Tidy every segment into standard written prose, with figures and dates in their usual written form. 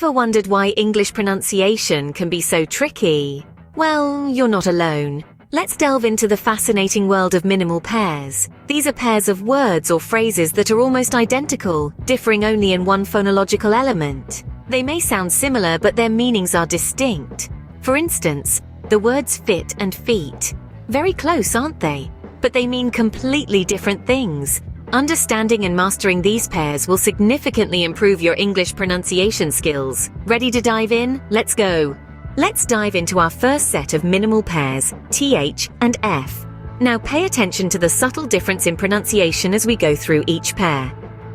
Ever wondered why English pronunciation can be so tricky? Well, you're not alone. Let's delve into the fascinating world of minimal pairs. These are pairs of words or phrases that are almost identical, differing only in one phonological element. They may sound similar, but their meanings are distinct. For instance, the words fit and feet. Very close, aren't they? But they mean completely different things. Understanding and mastering these pairs will significantly improve your English pronunciation skills. Ready to dive in? Let's go! Let's dive into our first set of minimal pairs, TH and F. Now pay attention to the subtle difference in pronunciation as we go through each pair.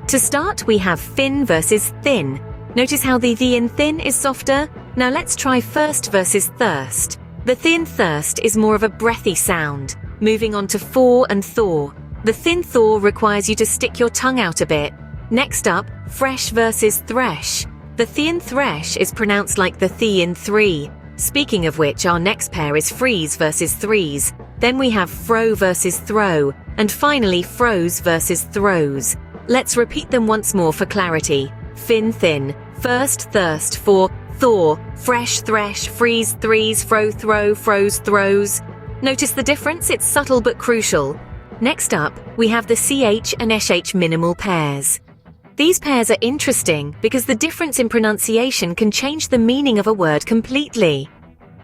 To start, we have fin versus thin. Notice how the in thin is softer? Now let's try first versus thirst. The thin thirst is more of a breathy sound. Moving on to for and thaw. The thin thaw requires you to stick your tongue out a bit. Next up, fresh versus thresh. The thin thresh is pronounced like the in three. Speaking of which, our next pair is freeze versus threes. Then we have fro versus throw. And finally, froze versus throws. Let's repeat them once more for clarity. Fin thin, first thirst, for thaw, fresh thresh, freeze threes, fro throw, froze throws. Notice the difference? It's subtle but crucial. Next up, we have the CH and SH minimal pairs. These pairs are interesting because the difference in pronunciation can change the meaning of a word completely.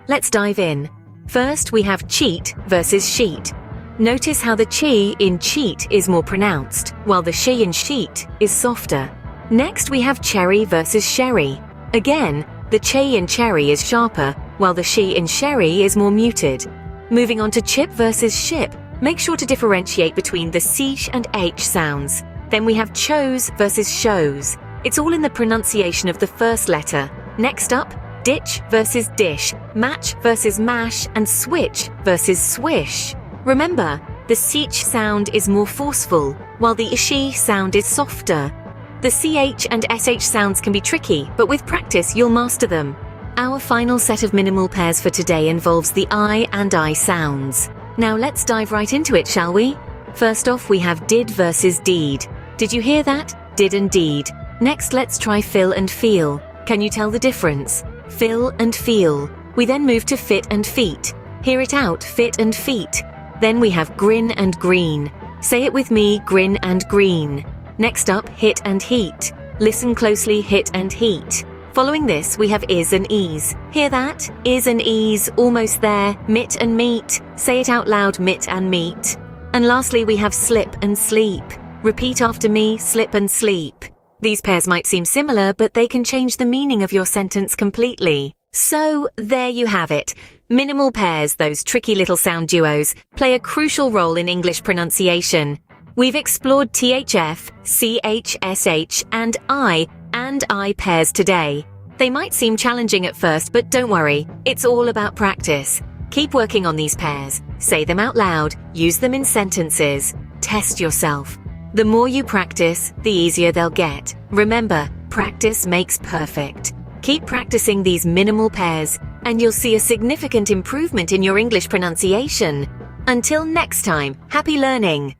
Let's dive in. First, we have cheat versus sheet. Notice how the chi in cheat is more pronounced, while the she in sheet is softer. Next, we have cherry versus sherry. Again, the che in cherry is sharper, while the she in sherry is more muted. Moving on to chip versus ship. Make sure to differentiate between the ch and h sounds. Then we have chose versus shows. It's all in the pronunciation of the first letter. Next up, ditch versus dish, match versus mash, and switch versus swish. Remember, the ch sound is more forceful, while the she sound is softer. The ch and sh sounds can be tricky, but with practice you'll master them. Our final set of minimal pairs for today involves the I and I sounds. Now let's dive right into it, shall we? First off, we have did versus deed. Did you hear that? Did and deed. Next, let's try fill and feel. Can you tell the difference? Fill and feel. We then move to fit and feet. Hear it out, fit and feet. Then we have grin and green. Say it with me, grin and green. Next up, hit and heat. Listen closely, hit and heat. Following this, we have is and ease. Hear that? Is and ease, almost there, mit and meet. Say it out loud, mit and meet. And lastly, we have slip and sleep. Repeat after me, slip and sleep. These pairs might seem similar, but they can change the meaning of your sentence completely. So, there you have it. Minimal pairs, those tricky little sound duos, play a crucial role in English pronunciation. We've explored THF, CH, SH, and I pairs today. They might seem challenging at first, but don't worry, it's all about practice. Keep working on these pairs, say them out loud, use them in sentences, test yourself. The more you practice, the easier they'll get. Remember, practice makes perfect. Keep practicing these minimal pairs, and you'll see a significant improvement in your English pronunciation. Until next time, happy learning!